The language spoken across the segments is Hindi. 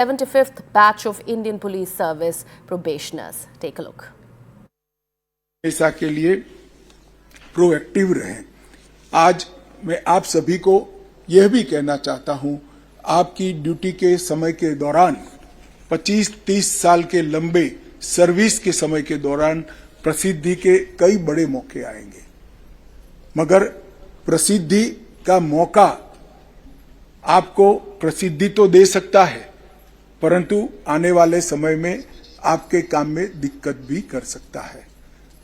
75th batch of Indian Police Service probationers. Take a look. ऐसा के लिए प्रोएक्टिव रहें। आज मैं आप सभी को यह भी कहना चाहता हूं, आपकी ड्यूटी के समय के दौरान 25-30 साल के लंबे सर्विस के समय के दौरान प्रसिद्धि के कई बड़े मौके आएंगे, मगर प्रसिद्धि का मौका आपको प्रसिद्धि तो दे सकता है, परंतु आने वाले समय में आपके काम में दिक्कत भी कर सकता है।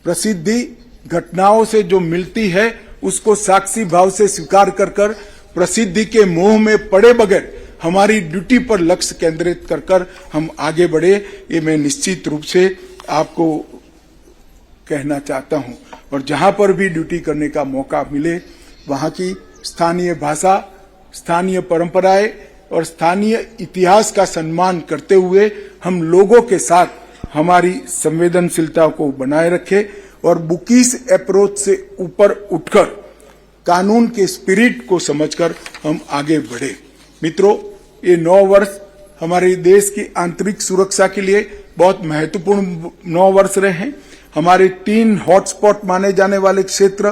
प्रसिद्धि घटनाओं से जो मिलती है उसको साक्षी भाव से स्वीकार कर प्रसिद्धि के मोह में पड़े बगैर हमारी ड्यूटी पर लक्ष्य केंद्रित कर हम आगे बढ़े, ये मैं निश्चित रूप से आपको कहना चाहता हूं। और जहां पर भी ड्यूटी करने का मौका मिले वहां की स्थानीय भाषा, स्थानीय परंपराएं और स्थानीय इतिहास का सम्मान करते हुए हम लोगों के साथ हमारी संवेदनशीलता को बनाए रखें और बुकीज अप्रोच से ऊपर उठकर कानून के स्पिरिट को समझकर हम आगे बढ़े। मित्रों, ये 9 वर्ष हमारे देश की आंतरिक सुरक्षा के लिए बहुत महत्वपूर्ण 9 वर्ष रहे हैं। हमारे 3 हॉटस्पॉट माने जाने वाले क्षेत्र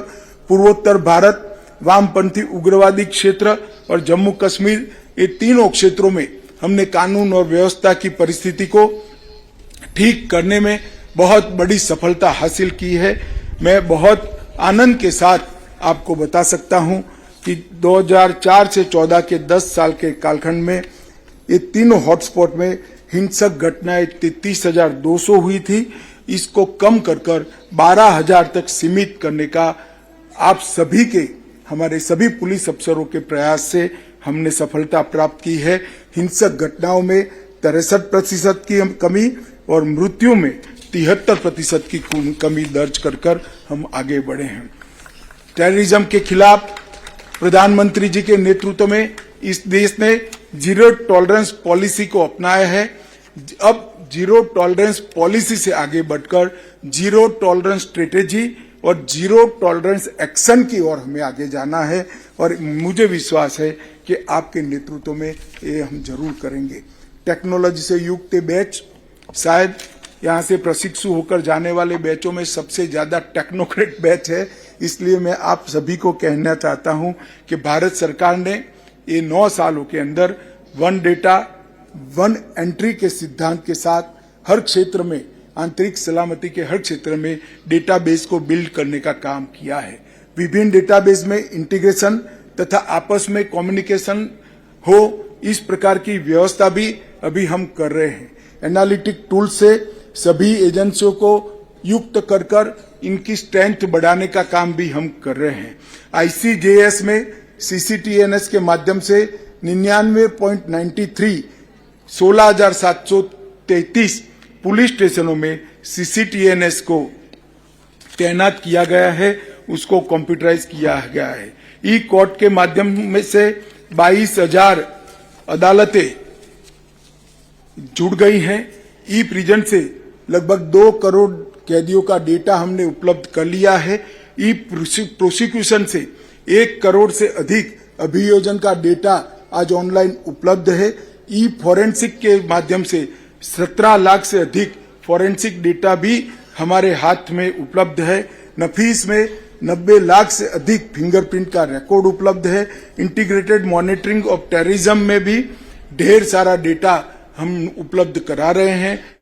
पूर्वोत्तर भारत, वामपंथी उग्रवादी क्षेत्र और जम्मू कश्मीर, ये तीनों क्षेत्रों में हमने कानून और व्यवस्था की परिस्थिति को ठीक करने में बहुत बड़ी सफलता हासिल की है। मैं बहुत आनंद के साथ आपको बता सकता हूं कि 2004 से 14 के 10 साल के कालखंड में ये तीनों हॉटस्पॉट में हिंसक घटनाएं 33,200 हुई थी। इसको कम कर 12,000 तक सीमित करने का आप सभी के, हमारे सभी पुलिस अफसरों के प्रयास से हमने सफलता प्राप्त की है। हिंसक घटनाओं में 63% की कमी और मृत्यु में 73% की कमी दर्ज कर हम आगे बढ़े हैं। टेररिज्म के खिलाफ प्रधानमंत्री जी के नेतृत्व में इस देश ने जीरो टॉलरेंस पॉलिसी को अपनाया है। अब जीरो टॉलरेंस पॉलिसी से आगे बढ़कर जीरो टॉलरेंस स्ट्रेटेजी और जीरो टॉलरेंस एक्शन की ओर हमें आगे जाना है और मुझे विश्वास है कि आपके नेतृत्व में ये हम जरूर करेंगे। टेक्नोलॉजी से युक्त बैच शायद यहाँ से प्रशिक्षु होकर जाने वाले बैचों में सबसे ज्यादा टेक्नोक्रेट बैच है, इसलिए मैं आप सभी को कहना चाहता हूं कि भारत सरकार ने ये 9 सालों के अंदर 1 डेटा 1 एंट्री के सिद्धांत के साथ हर क्षेत्र में, आंतरिक सलामती के हर क्षेत्र में डेटाबेस को बिल्ड करने का काम किया है। विभिन्न डेटाबेस में इंटीग्रेशन तथा आपस में कम्युनिकेशन हो, इस प्रकार की व्यवस्था भी अभी हम कर रहे हैं। एनालिटिक टूल से सभी एजेंसियों को युक्त कर इनकी स्ट्रेंथ बढ़ाने का काम भी हम कर रहे हैं। ICJS में CCTNS के माध्यम से 99.93 16,733 पुलिस स्टेशनों में CCTNS को तैनात किया गया है, उसको कंप्यूटराइज किया गया है। ई कोर्ट के माध्यम में से 22,000 अदालतें जुड़ गई हैं। ई प्रिजन से लगभग 2 करोड़ कैदियों का डेटा हमने उपलब्ध कर लिया है। ई प्रोसिक्यूशन से 1 करोड़ से अधिक अभियोजन का डेटा आज ऑनलाइन उपलब्ध है। ई फॉरेंसिक के माध्यम से 17 लाख से अधिक फॉरेंसिक डेटा भी हमारे हाथ में उपलब्ध है। नफीस में 90 लाख से अधिक फिंगरप्रिंट का रिकॉर्ड उपलब्ध है। इंटीग्रेटेड मॉनिटरिंग ऑफ टेररिज्म में भी ढेर सारा डेटा हम उपलब्ध करा रहे हैं।